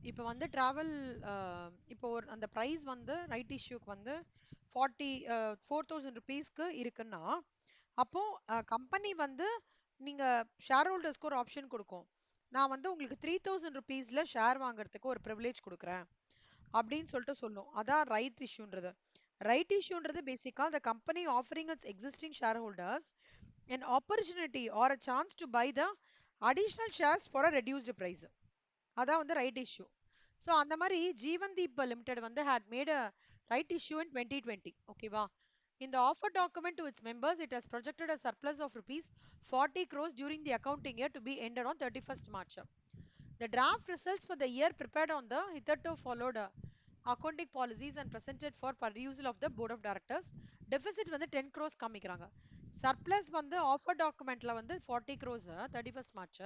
இப்போ வந்து டிராவல் இப்போ ஒரு அந்த ப்ரைஸ் வந்து ரைட் இஷ்யூக்கு வந்து 40 4,000 rupeesக்கு இருக்குன்னா அப்போ கம்பெனி வந்து நீங்க ஷேர் ஹோல்டர்ஸ்க்கு ஒரு ஆப்ஷன் கொடுக்கும். நான் வந்து உங்களுக்கு 3,000 rupeesல ஷேர் வாங்குறதுக்கு ஒரு ப்ரிவிலேஜ் கொடுக்குறேன் அப்படின்னு சொல்லிட்டு சொல்லும். அதான் ரைட் இஷ்யூன்றது. ரைட் இஷ்யூன்றது பேசிக்கா the company offering its existing shareholders an opportunity or a chance to buy the additional shares for a reduced price. அதான் வந்து ரைட் இஷ்யூ. ஸோ அந்த மாதிரி ஜீவன் தீப் லிமிடெட் வந்து had made a right issue in 2020. ஓகேவா? In the offer document to its members, it has projected a surplus of rupees 40 crores during the accounting year to be ended on 31st March. The draft results for the year prepared on the hitherto followed accounting policies and presented for perusal of the board of directors. Deficit வந்து 10 crores காமிக்கிறாங்க. Surplus வந்து offer documentல வந்து 40 crores 31st March.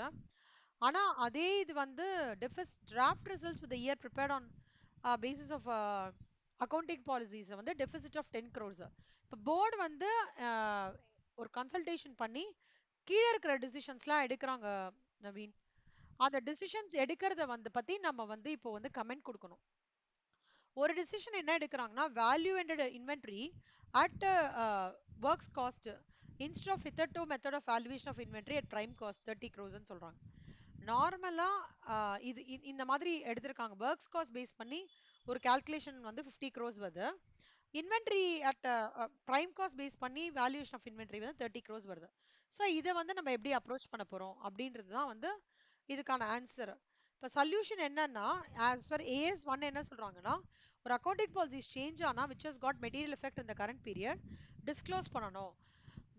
ஆனா அதே இது வந்து draft results for the year prepared on basis of accounting policies வந்து deficit of 10 crores. இப்போ போர்டு வந்து ஒரு கன்சல்டேஷன் பண்ணி கீழே இருக்கிற டிசிஷன்ஸ்லாம் எடுக்கிறாங்க நவீன். அந்த டிசிஷன்ஸ் எடுக்கிறத வந்து பத்தி நம்ம வந்து இப்போ வந்து கமெண்ட் கொடுக்கணும். ஒரு டிசிஷன் என்ன எடுக்கிறாங்கன்னா value added inventory at works cost instead of hitherto method of valuation of inventory at prime cost 30 crores சொல்றாங்க. நார்மலா இந்த மாதிரி எடுத்திருக்காங்க. ஒர்க்ஸ் காஸ்ட் பேஸ் பண்ணி ஒரு கால்குலேஷன் வந்து 50 crores வருது. Inventory at prime cost base பண்ணி வேல்யூவேஷன் ஆஃப் இன்வென்ட்ரி வந்து 30 crores வருது. ஸோ இதை வந்து நம்ம எப்படி அப்ரோச் பண்ண போறோம் அப்படின்றது தான் வந்து இதுக்கான ஆன்சர். இப்போ சொல்யூஷன் என்னன்னா ஆஸ் பர் ஏஎஸ் ஒன் என்ன சொல்றாங்கன்னா ஒரு அக்கௌண்டிங் பாலிசிஸ் சேஞ்ச் ஆனா which has got material effect இந்த கரண்ட் பீரியட் டிஸ்க்ளோஸ் பண்ணணும்.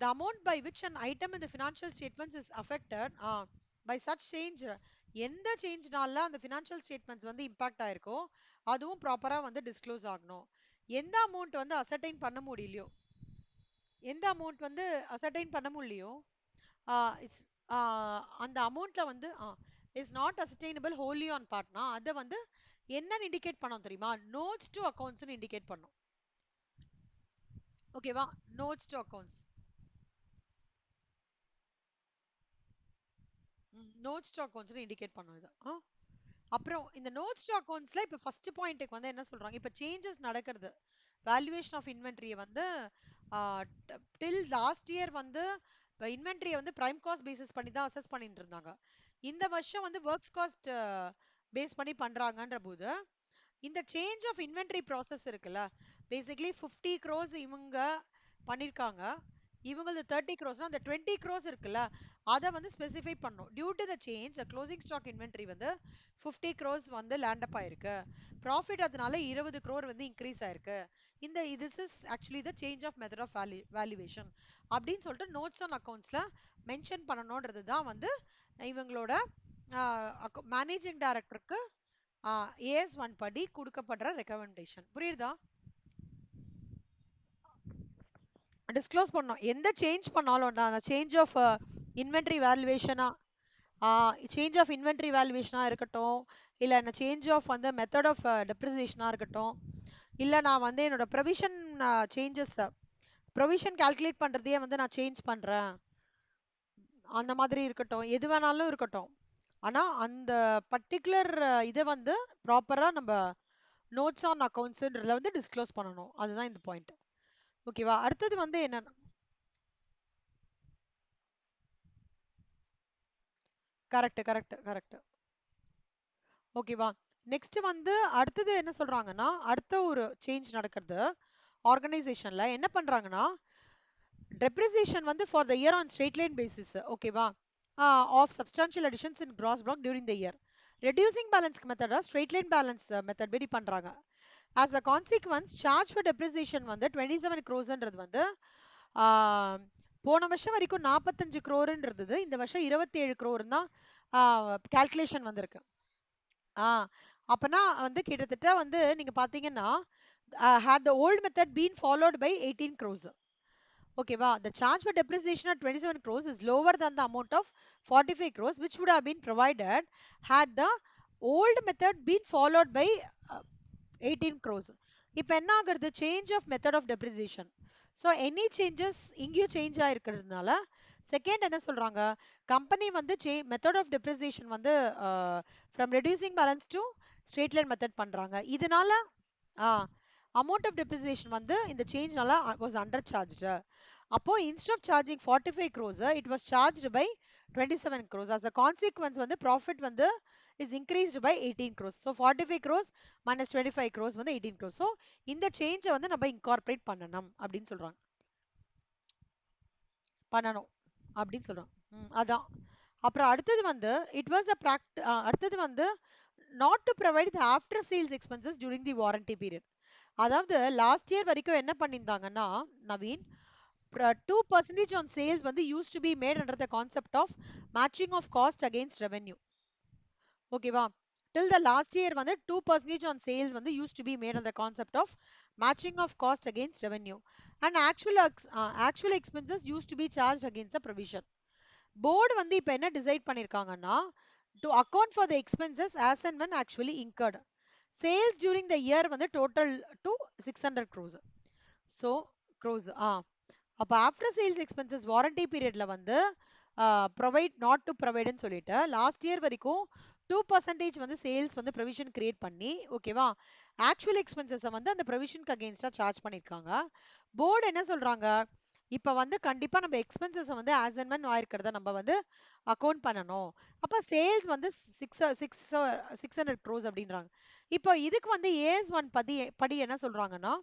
The amount by which an item in the financial statements is affected by such change, எந்த சேஞ்ச்னால அந்த financial statements வந்து impact ஆயிருக்கோ அதுவும் ப்ராப்பரா வந்து டிஸ்க்ளோஸ் ஆகணும். எந்த அமௌண்ட் வந்து அசர்டைன் பண்ண முடியலையோ எந்த அமௌண்ட் வந்து அசர்டைன் பண்ண முடியலையோ இட்ஸ் அந்த அமௌண்ட்ல வந்து இஸ் நாட் அசர்டைனபிள் ஹோலி ஆன் பார்ட்னா அதை வந்து என்னன்னு இண்டிகேட் பண்ணோம் தெரியுமா? நோட்ஸ் டு அக்கௌண்ட்ஸ்னு இண்டிகேட் பண்ணோம். ஓகேவா? Notes to accounts. Notes to அக்கௌண்ட்ஸ்னு இண்டிகேட் பண்ணோம் இது. அப்புறம் இந்த நோட்ஸ் டு அக்கௌண்ட்ஸ்ல இப்ப ஃபர்ஸ்ட் பாயிண்ட்டுக்கு வந்து என்ன சொல்றாங்க? இப்ப சேஞ்சஸ் நடக்கிறது வேல்யூவேஷன் ஆஃப் இன்வென்ட்ரியை வந்து டில் லாஸ்ட் இயர் வந்து இன்வென்ட்ரியை வந்து பிரைம் காஸ்ட் பேசிஸ் பண்ணி தான் அசஸ் பண்ணிட்டு இருந்தாங்க. இந்த வருஷம் வந்து ஒர்க்ஸ் காஸ்ட் பேஸ் பண்ணி பண்றாங்கன்ற போது இந்த சேஞ்ச் ஆஃப் இன்வென்ட்ரி ப்ராசஸ் இருக்குல்ல, பேசிக்கலி 50 crores இவங்க பண்ணிருக்காங்க. இவங்களது 30 crores அந்த 20 crores இருக்குல்ல அதை வந்து ஸ்பெசிஃபை பண்ணும். Due to the change closing stock inventory வந்து 50 crores வந்து லேண்ட் அப் ஆயிருக்கு. ப்ராஃபிட் அதனால 20 crore வந்து இன்க்ரீஸ் ஆயிருக்கு. இந்த this is actually the change of method of valuation அப்படின்னு சொல்லிட்டு நோட்ஸ் ஆன் அக்கௌண்ட்ஸ்ல மென்ஷன் பண்ணணும்ன்றது தான் வந்து இவங்களோட மேனேஜிங் டைரக்டருக்கு ஏஎஸ் ஒன் படி கொடுக்கப்படுற ரெக்கமெண்டேஷன். புரியுதா? டிஸ்க்ளோஸ் பண்ணோம். எந்த சேஞ்ச் பண்ணாலும் அந்த சேஞ்ச் ஆஃப் இன்வென்ட்ரி வேல்யூவேஷனா சேஞ்ச் ஆஃப் இன்வென்ட்ரி வேல்யூவேஷனா இருக்கட்டும், இல்ல என்ன சேஞ்ச் ஆஃப் வந்து மெத்தட் ஆஃப் டெப்ரிசியேஷனா இருக்கட்டும், இல்ல நான் வந்து என்னோட ப்ரொவிஷன் சேஞ்சஸ் ப்ரொவிஷன் கால்குலேட் பண்றதையே வந்து நான் சேஞ்ச் பண்றேன் அந்த மாதிரி இருக்கட்டும், எது வேணாலும் இருக்கட்டும். ஆனா அந்த பர்டிகுலர் இதை வந்து ப்ராப்பரா நம்ம நோட்ஸ் ஆன் அக்கௌண்ட்ஸ்ன்றதுல வந்து டிஸ்க்ளோஸ் பண்ணணும். அதுதான் இந்த பாயிண்ட். ஓகேவா? அடுத்தது வந்து என்னன்னா கரெக்ட் கரெக்ட் கரெக்ட். ஓகேவா? நெக்ஸ்ட் வந்து அடுத்தது என்ன சொல்றாங்கன்னா அடுத்த ஒரு சேஞ்ச் நடக்கிறது ஆர்கனைசேஷன்ல என்ன பண்றாங்கன்னா depreciation வந்து for the year on straight line basis. ஓகேவா? of substantial additions in gross block during the year. reducing balance method straight line balance method படி பண்றாங்க. as a consequence charge for depreciation வந்து 27 crores வந்து போன வருஷம் வரைக்கும் 45 crore இந்த வருஷம் 27 crore தான் கால்குலேஷன் வந்திருக்கு. அப்பனா வந்து கிட்டத்தட்ட வந்து நீங்க பாத்தீங்கன்னா had the old method been followed by 18 crores. ஓகேவா? the charge for depreciation at 27 crores is lower than the amount of 45 crores which would have been provided had the old method been followed by 18 crores. இப்போ என்ன ஆகுறது? Change of method of depreciation. So any changes இங்கேயும் change ஆயிருக்கிறதுனால second என்ன சொல்றாங்க, company வந்து method of depreciation வந்து from reducing balance to straight line method பண்றாங்க. இதனால அமௌண்ட் ஆஃப் டெப்ரிசியேஷன் வந்து இந்த சேஞ்ச்னால வாஸ் அண்டர் சார்ஜ்டு. அப்போ instead of charging 45 crores it was charged by 27 crores. as a consequence வந்து profit வந்து is increased by 18 crores. so 45 crores minus 25 crores வந்து 18 crores. so இந்த சேஞ்ச வந்து நம்ம இன்கார்பரேட் பண்ணணும் அப்படின்னு சொல்றாங்க. பண்ணணும் அப்படின்னு சொல்றாங்க. அதான். அப்புறம் அடுத்தது வந்து இட் வாஸ் அ அடுத்தது வந்து not to provide the after sales expenses during the warranty period. அதாவது லாஸ்ட் இயர் வரைக்கும் என்ன பண்ணியிருந்தாங்கன்னா நவீன், 2% on sales வந்து used to be made under the concept of matching of cost against revenue. ஓகேவா? till the last year வந்து 2% on sales வந்து used to be made on the concept of matching of cost against revenue and actual expenses used to be charged against the provision. Board வந்து இப்ப என்ன decide பண்ணிருக்காங்கன்னா to account for the expenses as and when actually incurred. sales during the year வந்து total to 600 crores. so crores அப்ப after sales expenses warranty பீரியட்ல வந்து provide not to ப்ரொவைட்னு சொல்லிட்டு last year வரைக்கும் 2% வந்து சேல்ஸ் வந்து ப்ரொவிஷன் கிரியேட் பண்ணி ஓகேவா, ஆக்சுவல் எக்ஸ்பென்சஸை வந்து அந்த ப்ரொவிஷனுக்கு அகேன்ஸ்டா சார்ஜ் பண்ணிருக்காங்க. போர்டு என்ன சொல்றாங்க, இப்ப வந்து கண்டிப்பா நம்ம எக்ஸ்பென்சஸை வந்து ஆஸ் அண்ட் when ஆயிருக்கிறத நம்ம வந்து அக்கௌண்ட் பண்ணணும். அப்ப சேல்ஸ் வந்து 600 crores அப்படின்றாங்க. இப்போ இதுக்கு வந்து AS1 படி என்ன சொல்றாங்கன்னா,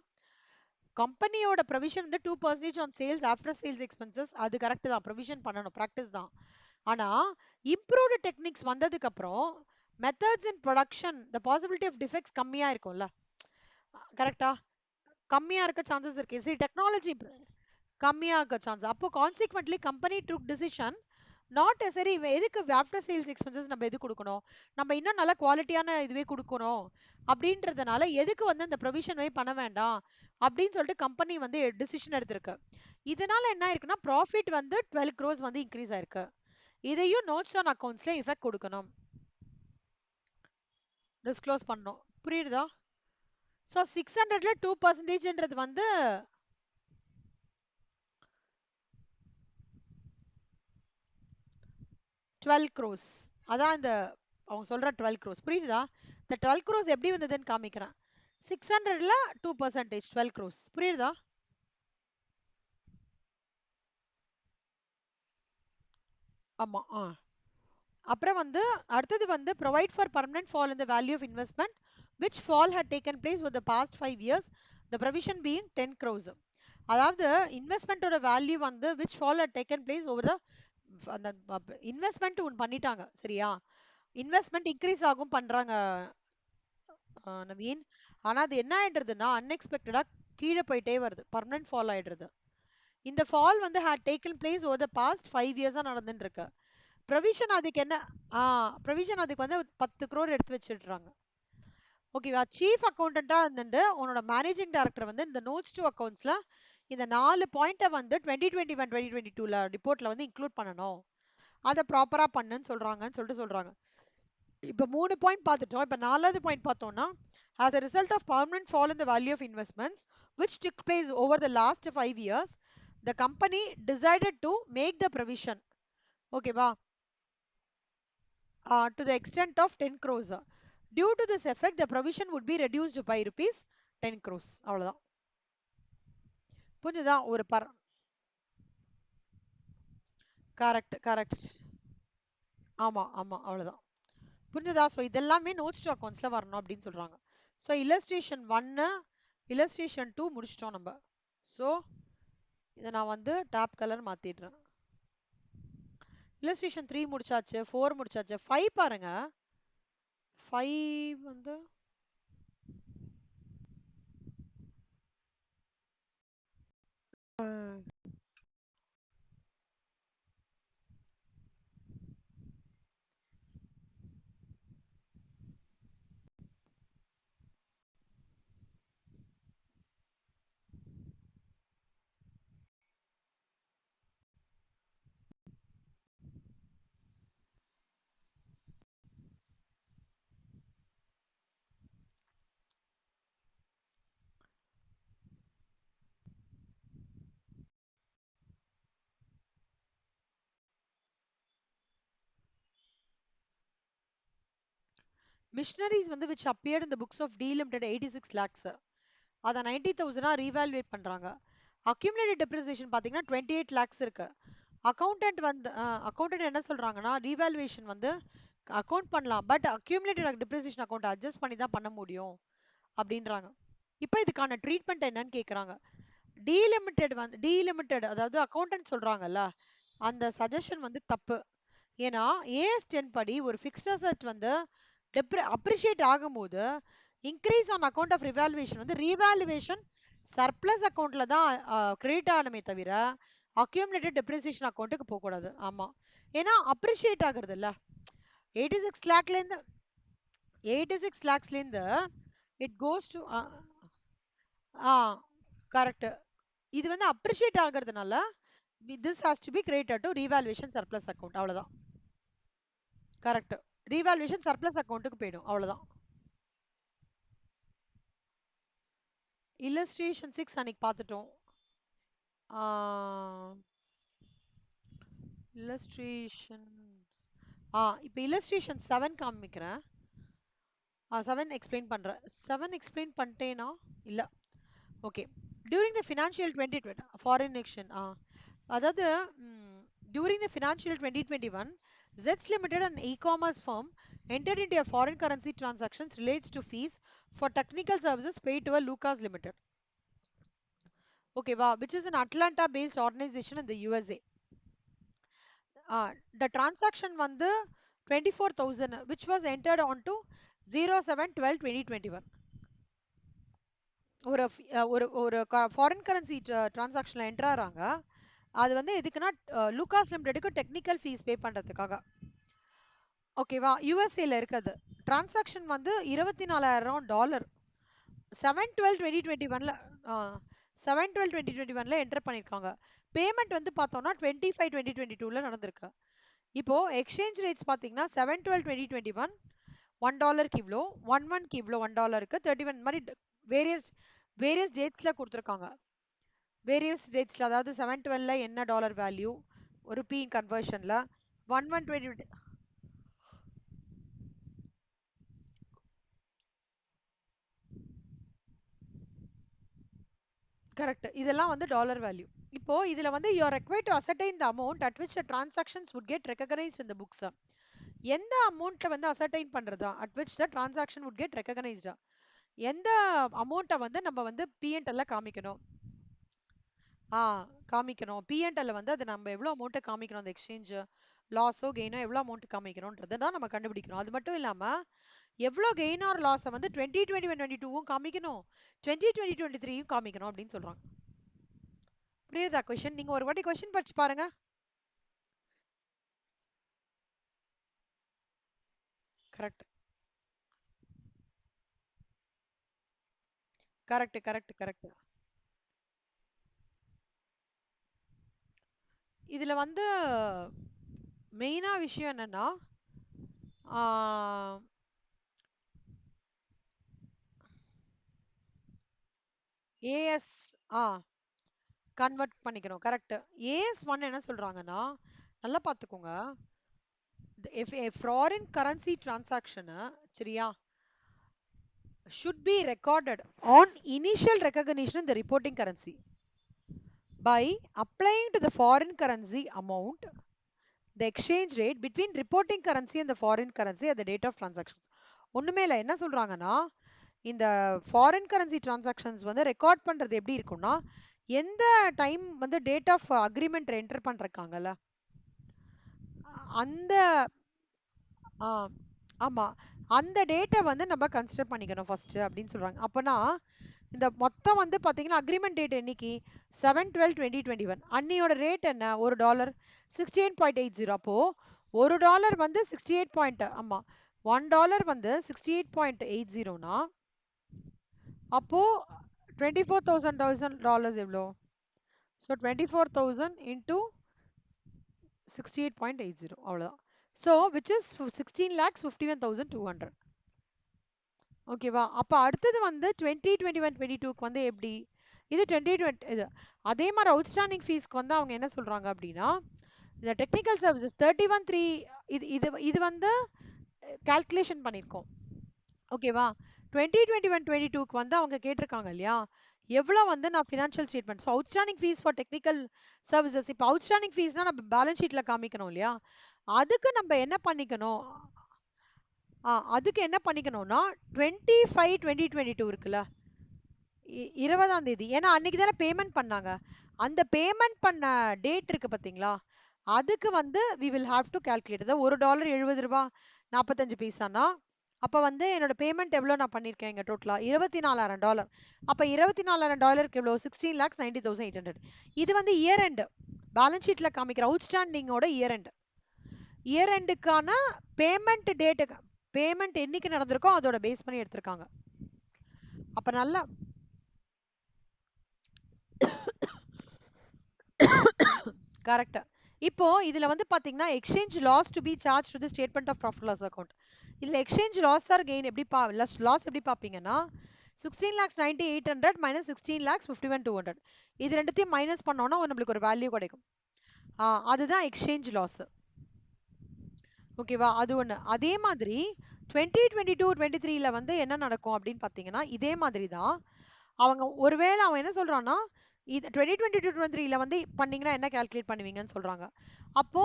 கம்பெனியோட ப்ரொவிஷன் வந்து 2% on sales after sales expenses அது கரெக்ட் தான், ப்ரொவிஷன் பண்ணணும், ப்ராக்டிஸ் தான். ஆனா இம்ப்ரூவ்டு டெக்னிக்ஸ் வந்ததுக்கு அப்புறம் methods in production the possibility of defects கம்மியா இருக்கும்ல, கரெக்டா? கம்மியா இருக்க சான்சஸ் இருக்கு. சரி, டெக்னாலஜி கம்மியா இருக்க சான்ஸ். அப்போ consequently company took decision not சரி எதுக்கு ஆஃப்டர் சேல்ஸ் எக்ஸ்பென்சஸ் நம்ம எது கொடுக்கணும், நம்ம இன்னும் நல்ல குவாலிட்டியான இதுவே கொடுக்கணும் அப்படின்றதுனால எதுக்கு வந்து அந்த ப்ரொவிஷனே பண்ண வேண்டாம் அப்படின்னு சொல்லிட்டு கம்பெனி வந்து டிசிஷன் எடுத்திருக்கு. இதனால என்ன ஆயிருக்குன்னா ப்ராஃபிட் வந்து 12 crores வந்து இன்க்ரீஸ் ஆயிருக்கு. இதையும் நோட்ஸ் ஆன் அக்கவுண்ட்ஸ்ல எஃபெக்ட் கொடுக்கணும், டிஸ்க்ளோஸ் பண்ணணும். புரியுதா? ஸோ 600ல 2%ன்றது வந்து 12 crores. அதான் இந்த அவங்க சொல்ற 12 crores. புரியுதா? இந்த 12 crores எப்படி வந்ததுன்னு காமிக்கிறேன். 600ல 2% 12 crores. புரியுதா? ஆமா. அப்புறம் வந்து அடுத்தது வந்து provide for permanent fall in the value of investment which fall had taken place over the past 5 years, the provision being 10 crores. அதாவது இன்வெஸ்ட்மெண்ட்டோட வேல்யூ வந்து which fall had taken place over the அந்த investment ஒன்று பண்ணிட்டாங்க, சரியா? Investment increase ஆகும் பண்றாங்க நவீன். ஆனா அது என்ன ஆயிடுறதுன்னா அன்எக்ஸ்பெக்டடா கீழே போயிட்டே வருது, பர்மனன்ட் ஃபால் ஆயிடுறது. இந்த ஃபால் வந்து had taken place over the past 5 years நடந்துட்டு இருக்கு. ப்ரொவிஷன் அதுக்கு என்ன, ப்ரொவிஷன் அதுக்கு வந்து 10 crore எடுத்து வச்சிடுறாங்க. ஓகேவா? சீஃப் அக்கௌண்டண்டா இருந்துட்டு உன்னோட மேனேஜிங் டைரக்டர் வந்து இந்த நோட்ஸ் டு அக்கவுண்ட்ஸ்ல இந்த 4 பாயிண்ட்டை வந்து 2021 2022ல ரிப்போர்ட்ல வந்து இன்க்ளூட் பண்ணணும், அதை ப்ராப்பரா பண்ணுன்னு சொல்றாங்க. இப்ப 3 பாயிண்ட் பார்த்துட்டோம். இப்ப 4வது பாயிண்ட் பார்த்தோம்னா as a result of permanent fall in the value of investments which took place over the last 5 years, the company decided to make the provision. ஓகேவா? To the extent of 10 crores. Due to this effect, the provision would be reduced by rupees 10 crores. அவ்வளவுதான். புரிஞ்சுதா? ஒரு correct. ஆமா அவ்வளவுதான். புரிஞ்சுதா? So இதெல்லாமே notes to அக்கௌண்ட்ஸ்ல வரணும் அப்படின்னு சொல்றாங்க. ஸோ இல்லஸ்ட்ரேஷன் 1 இல்லஸ்ட்ரேஷன் 2 முடிச்சிட்டோம் நம்ம. ஸோ இதை நான் வந்து டாப் கலர் மாத்திடுறேன். இல்லஸ்ட்ரேஷன் 3 முடிச்சாச்சு, 4 முடிச்சாச்சு, 5 பாருங்க. 5 வந்து மிஷினரிஸ் வந்து which appeared in the books of D limited 86 lakhs. அதை 90,000 ரீவேல்யூவேட் பண்றாங்க. அக்யூமுலேட்டட் டெப்ரிசியேஷன் பாத்தீங்கன்னா 28 lakhs இருக்கு. அக்கௌண்டன்ட் என்ன சொல்றாங்கன்னா ரீவேல்யூவேஷன் வந்து அக்கௌண்ட் பண்ணலாம், but accumulated depreciation account adjust பண்ணி தான் பண்ண முடியும் அப்படின்றாங்க. இப்போ இதுக்கான ட்ரீட்மெண்ட் என்னன்னு கேக்குறாங்க. டீலிமிட்டட் அதாவது அக்கௌண்டன்ட் சொல்றாங்கல்ல, அந்த சஜஷன் வந்து தப்பு. ஏன்னா AS10 படி ஒரு ஃபிக்ஸ்ட் அசெட் வந்து அப்ரிஷியேட் ஆகும்போது இன்க்ரீஸ் ஆன் அக்கௌண்ட் ஆஃப் ரிவால்யூவேஷன் வந்து ரீவால்யூவேஷன் சர்ப்ளஸ் அக்கௌண்ட்ல தான் கிரெடிட் ஆகணுமே தவிர அக்யூமுலேட்டட் டெப்ரிசியேஷன் அக்கௌண்ட்டுக்கு போகக்கூடாது. ஆமா, ஏன்னா அப்ரிஷியேட் ஆகுறது இல்ல. 86 லேக்ல இருந்து 86 லேக்ஸ்ல இருந்து இட் கோஸ் டு கரெக்ட். இது வந்து அப்ரிஷியேட் ஆகுறதுனால this has to be credited to revaluation surplus account. அவ்வளவுதான். கரெக்ட். ரீவால்யூவேஷன் சர்ப்ளஸ் அக்கௌண்ட்டுக்கு போயிடும். அவ்வளவுதான். இல்லஸ்ட்ரேஷன் 6 அன்னைக்கு பார்த்துட்டோம். இல்லஸ்ட்ரேஷன் இப்போ இல்லஸ்ட்ரேஷன் 7 காமிக்கிறேன். 7 எக்ஸ்பிளைன் பண்றேன். 7 எக்ஸ்பிளைன் பண்ணிட்டேனா இல்ல. Okay. During the financial 2020 foreign exchange அதாவது during the financial 2021 Zets Limited, an e-commerce firm, entered into a foreign currency transactions relates to fees for technical services paid to a Lucas Limited. Okay, wow, which is an Atlanta-based organization in the USA. The transaction வந்து 24,000 which was entered onto 07/12/2021. ஒரு ஒரு ஒரு foreign currency டிரான்சாக்ஷன்ல enter ஆறாங்க. அது வந்து எதுக்குன்னா Lucas லிமிடெடுக்கு technical fees pay பண்றதுக்காக. ஓகேவா? யூஎஸ்ஏல இருக்குது. டிரான்சாக்ஷன் வந்து $24,000 7/12/2021ல 7/12/2021ல என்டர் பண்ணிருக்காங்க. பேமெண்ட் வந்து பார்த்தோம்னா 25/2022ல நடந்திருக்கு. இப்போ எக்ஸ்சேஞ்ச் ரேட்ஸ் பாத்தீங்கன்னா 7/12/2021 $1 இவ்வளோ, 1 இவ்வளோ $1க்கு 31 மாதிரி வேரியஸ் டேட்ஸ்ல கொடுத்துருக்காங்க. வேரியஸ் டேட்ஸ்ல அதாவது 7/12ல என்ன டாலர் வேல்யூ ஒரு பி கன்வர்ஷன்ல 1/1/20 கரெக்ட். இதெல்லாம் வந்து டாலர் வேல்யூ. இப்போ இதுல வந்து you are required to ascertain the amount at which the transactions would get recognized in the books. எந்த அமௌண்ட்ல வந்து அசர்டைன் பண்றதா at which the transaction would get recognized. எந்த அமௌண்ட்டை வந்து நம்ம வந்து P&L காமிக்கணும். காமிக்கணும். P&L வந்து அது நம்ம எவ்வளவு அமௌண்ட் காமிக்கணும், அந்த எக்ஸ்சேஞ்ச் லாஸோ கெயினோ எவ்வளவு அமௌண்ட் காமிக்கணும்ன்றதை தான் நம்ம கண்டுபிடிக்கணும். அது மட்டும் இல்லாம எவ்வளவு கெயின் ஆர் லாஸை வந்து 2021-22வும் காமிக்கணும், 2020-23யும் காமிக்கணும் அப்படின்னு சொல்றாங்க. புரியுதா கொஸ்டின்? நீங்க ஒரு வாட்டி கொஸ்டின் படிச்சு பாருங்க. Correct correct correct correct. இதுல வந்து மெயினா விஷயம் என்னன்னா ஏஎஸ் கன்வெர்ட் பண்ணிக்கணும். கரெக்ட். AS1 என்ன சொல்றாங்கன்னா நல்லா பாத்துக்கோங்க. if a foreign currency transaction சரியா should be recorded on initial recognition in the reporting currency by applying to the foreign currency amount the exchange rate between reporting currency and the foreign currency at the date of transactions. ஒண்ணுமே இல்ல. என்ன சொல்றாங்கன்னா இந்த foreign currency transactions வந்து record பண்றது எப்படி இருக்கும்னா எந்த டைம் வந்து டேட் ஆஃப் அக்ரிமெண்ட் என்டர் பண்றாங்கல்ல அந்த ஆமா அந்த டேட்டை வந்து நம்ம கன்சிடர் பண்ணிக்கணும் ஃபர்ஸ்ட் அப்படின்னு சொல்றாங்க. அப்பனா இந்த மொத்தம் வந்து பாத்தீங்கன்னா அக்ரிமெண்ட் டேட் என்னைக்கு 7/12/2021 அன்னியோட ரேட் என்ன $1 68.80. அப்போ $1 வந்து 68. ஆமா $1 வந்து 68.80னா அப்போ $24,000 எவ்வளோ? ஸோ 24,000 into 68.80 அவ்வளோதான். So which is 16,51,200. ஓகேவா? அப்போ அடுத்தது வந்து 2021-22க்கு வந்து எப்படி இது 2020 இது அதே மாதிரி அவுட்ஸ்டாண்டிங் ஃபீஸ்க்கு வந்து அவங்க என்ன சொல்றாங்க அப்படின்னா இந்த டெக்னிக்கல் சர்வீசஸ் 31,3 இது இது இது வந்து கால்குலேஷன் பண்ணியிருக்கோம். ஓகேவா? 2021, 22க்கு வந்து அவங்க கேட்டிருக்காங்க இல்லையா? எவ்வளோ வந்து நான் financial statement. So outstanding fees for technical services. இப்போ அவுட்ஸ்டாண்டிங் ஃபீஸ்னா நம்ம பேலன்ஸ் ஷீட்ல காமிக்கணும் இல்லையா? அதுக்கு நம்ம என்ன பண்ணிக்கணும்? அதுக்கு என்ன பண்ணிக்கணும்னா 25 2022 இருக்குல்ல, 20ஆம் தேதி. ஏன்னா அன்னைக்கு தானே பேமெண்ட் பண்ணாங்க. அந்த பேமெண்ட் பண்ண டேட் இருக்கு பாத்தீங்களா? அதுக்கு வந்து we will have to calculate. அதாவது $1 ரூ. 70 பைசானா அப்ப வந்து என்னோட பேமெண்ட் எவ்வளவு நான் பண்ணிருக்கேன் இங்க டோட்டலா $24,000. அப்ப $24,000 எவ்வளவு 16,90,800. இது வந்து இயர் எண்ட் பேலன்ஸ் ஷீட்ல காமிக்கிற அவுட்ஸ்டாண்டிங்கோட இயர் எண்டுக்கான பேமெண்ட் டேட்டுக்கு பேமெண்ட் என்னைக்கு நடந்திருக்கோ அதோட பேஸ் பண்ணி எடுத்திருக்காங்க. அப்ப நல்லா கரெக்ட். இப்போ இதுல வந்து பாத்தீங்கன்னா exchange loss to be charge to the statement of profit loss account. இதுல எக்ஸ்சேஞ்ச் லாஸ் ஆர் கெயின் எப்படி லாஸ் எப்படி பாப்பீங்கன்னா 16,90,800 மைனஸ் 16,51,200. இது ரெண்டுத்தையும் மைனஸ் பண்ணோம்னா நம்மளுக்கு ஒரு வேல்யூ கிடைக்கும். அதுதான் எக்ஸ்சேஞ்ச் லாஸ். ஓகேவா? அது ஒண்ணு. அதே மாதிரி 2022 23ல வந்து என்ன நடக்கும் அப்படின்னு பாத்தீங்கன்னா இதே மாதிரி தான். அவங்க ஒருவேளை அவன் என்ன சொல்றான்னா இது 2022 23ல வந்து பண்ணீங்கன்னா என்ன கால்குலேட் பண்ணுவீங்கன்னு சொல்றாங்க. அப்போ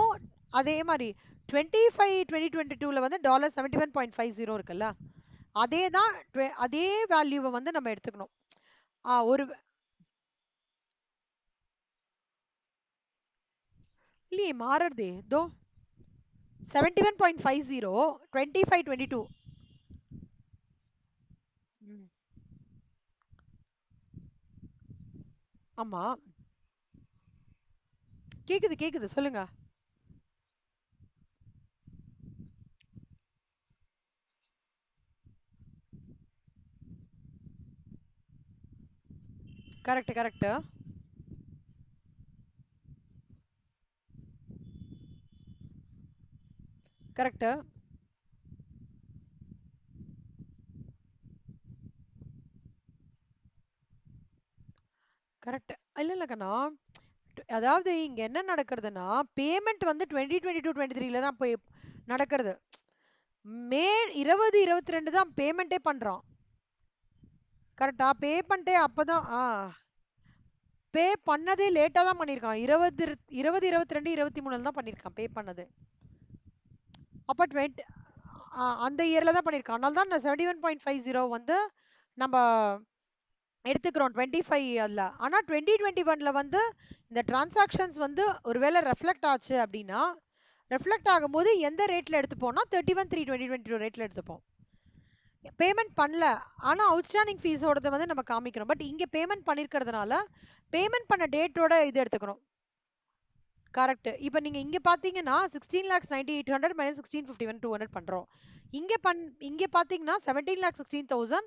அதே மாதிரி 25 2022ல வந்து $71.50 இருக்குல்ல, அதே தான் அதே வேல்யூவை வந்து நம்ம எடுத்துக்கணும். ஒரு இல்லையே மாறுறதே தோ 71.50 25 22. ம். ஆமா, கேக்குது கேக்குது சொல்லுங்க. Correct correct correct correct. இல்ல இல்ல கண்ணா, அதாவது இங்க என்ன நடக்கிறதுனா பேமெண்ட் வந்து 2022 23ல தான் போய் நடக்கிறது. மே 20 22 தான் பேமெண்டே பண்றான். கரெக்டா? பே பண்ணிட்டே அப்பதான் பே பண்ணதே லேட்டா தான் பண்ணிருக்கான். 20 22 23 தான் பண்ணிருக்கான் பே பண்ணது. அப்ப 20 அந்த இயர்ல தான் பண்ணிருக்கான். அதனால தான் 71.50 வந்து நம்ம எடுத்துக்கிறோம் 25 அதுல. ஆனா 2021ல வந்து இந்த டிரான்சாக்ஷன்ஸ் வந்து ஒருவேளை ரெஃப்ளெக்ட் ஆச்சு அப்படின்னா ரெஃப்ளெக்ட் ஆகும்போது எந்த ரேட்ல எடுத்துப்போம்னா 31/3/2022 ரேட்ல எடுத்துப்போம். பேமெண்ட் பண்ணல, ஆனா அவுட்ஸ்டாண்டிங் ஃபீஸோடது வந்து நம்ம காமிக்கிறோம். பட் இங்க பேமெண்ட் பண்ணிருக்கிறதுனால பேமெண்ட் பண்ண டேட்டோட இது எடுத்துக்கிறோம். கரெக்ட். இப்போ நீங்க இங்க பாத்தீங்கன்னா 16,90,800 மைனஸ் 16,51,200 பண்றோம். இங்க பாத்தீங்கன்னா 17,16,000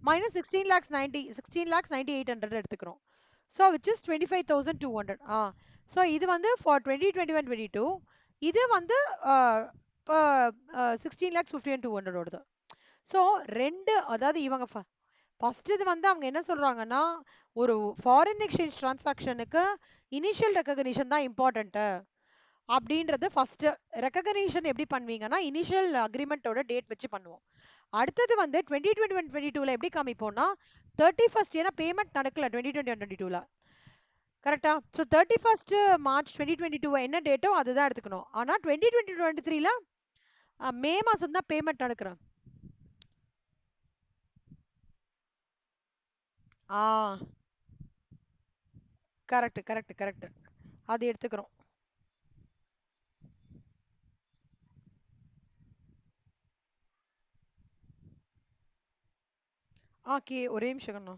மைனஸ் 16,90,800 எடுத்துக்கிறோம். So which is 25,200. ஸோ இது வந்து ஃபார் 2021 22. இது வந்து 16,51,200 ஓடுது. ஸோ ரெண்டு அதாவது இவங்க ஃபர்ஸ்ட் இது வந்து அவங்க என்ன சொல்றாங்கன்னா ஒரு ஃபாரின் எக்ஸ்சேஞ்ச் டிரான்சாக்ஷனுக்கு இனிஷியல் ரெக்கக்னிஷன் தான் இம்பார்ட்டன்ட் அப்படின்றது ஃபர்ஸ்ட். ரெக்கக்னிஷன் எப்படி பண்ணுவீங்கன்னா இனிஷியல் அக்ரிமெண்டோட டேட் வச்சு பண்ணுவோம். அடுத்தது வந்து 2021 22ல எப்படி காமிப்போம்னா 31st, ஏன்னா பேமெண்ட் நடக்கல 2021 22ல. கரெக்டா? ஸோ 31st மார்ச் 2022 என்ன டேட்டோ அதுதான் எடுத்துக்கணும். ஆனா 2022 23ல மே மாசம் தான் பேமெண்ட் நடக்கிறோம். ஆ கரெக்ட் கரெக்ட் கரெக்ட். அது எடுத்துக்கிறோம். ஒரே நிமிஷம் கண்ணா.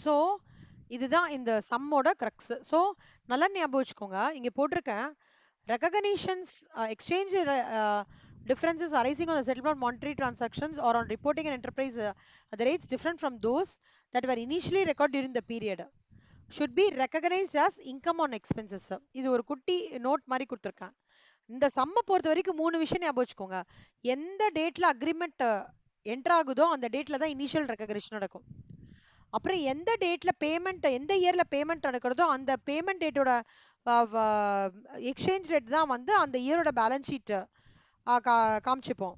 ஸோ இதுதான் இந்த சம்மோட கிரக்ஸ். ஸோ நல்லா ஞாபகம் வச்சுக்கோங்க, இங்க போட்டிருக்கேன் recognitions exchange differences arising on the settlement of monetary transactions or on reporting an enterprise the rates different from those that were initially recorded during the period should be recognized as income on expenses. இது ஒரு குட்டி note மாதிரி கொடுத்துருக்கேன். இந்த சம்ம பொறுத்த வரைக்கும் 3 விஷயம் ஞாபகம் வச்சுக்கோங்க. எந்த டேட்ல அக்ரிமெண்ட் என்டர் ஆகுதோ அந்த டேட்ல தான் இனிஷியல் ரெக்கக்னிஷன் நடக்கும். அப்புறம் எந்த டேட்ல பேமெண்ட், எந்த இயர்ல பேமெண்ட் நடக்கிறதோ அந்த பேமெண்ட் டேட்டோட எக்ஸ்சேஞ்ச் ரேட் தான் வந்து அந்த இயரோட பேலன்ஸ் ஷீட் காமிச்சுப்போம்.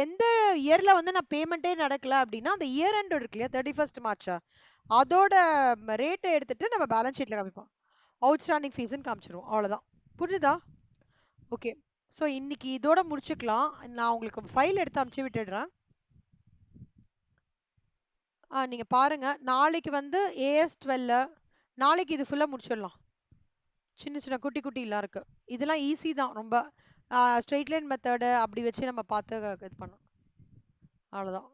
எந்த இயர்ல வந்து நான் பேமெண்ட்டே நடக்கல அப்படின்னா அந்த இயர் எண்ட் இருக்கு இல்லையா, 31st மார்ச், அதோட ரேட்டை எடுத்துட்டு நம்ம பேலன்ஸ் ஷீட்ல காமிப்போம். அவுட்ஸ்டாண்டிங் ஃபீஸ்ன்னு காமிச்சிருவோம். அவ்வளவுதான். புரியுதா? ஓகே. ஸோ இன்னைக்கு இதோட முடிச்சுக்கலாம். நான் உங்களுக்கு ஃபைல் எடுத்து அமுச்சு விட்டுடுறேன். நீங்க பாருங்க. நாளைக்கு வந்து AS12 நாளைக்கு இது ஃபுல்லா முடிச்சிடலாம். சின்ன சின்ன குட்டி குட்டி எல்லாம் இருக்கு. இதெல்லாம் ஈஸி தான் ரொம்ப. ஸ்ட்ரெயிட் லைன் மெத்தடு அப்படி வச்சு நம்ம பார்த்து இது பண்ணோம். அவ்வளவுதான்.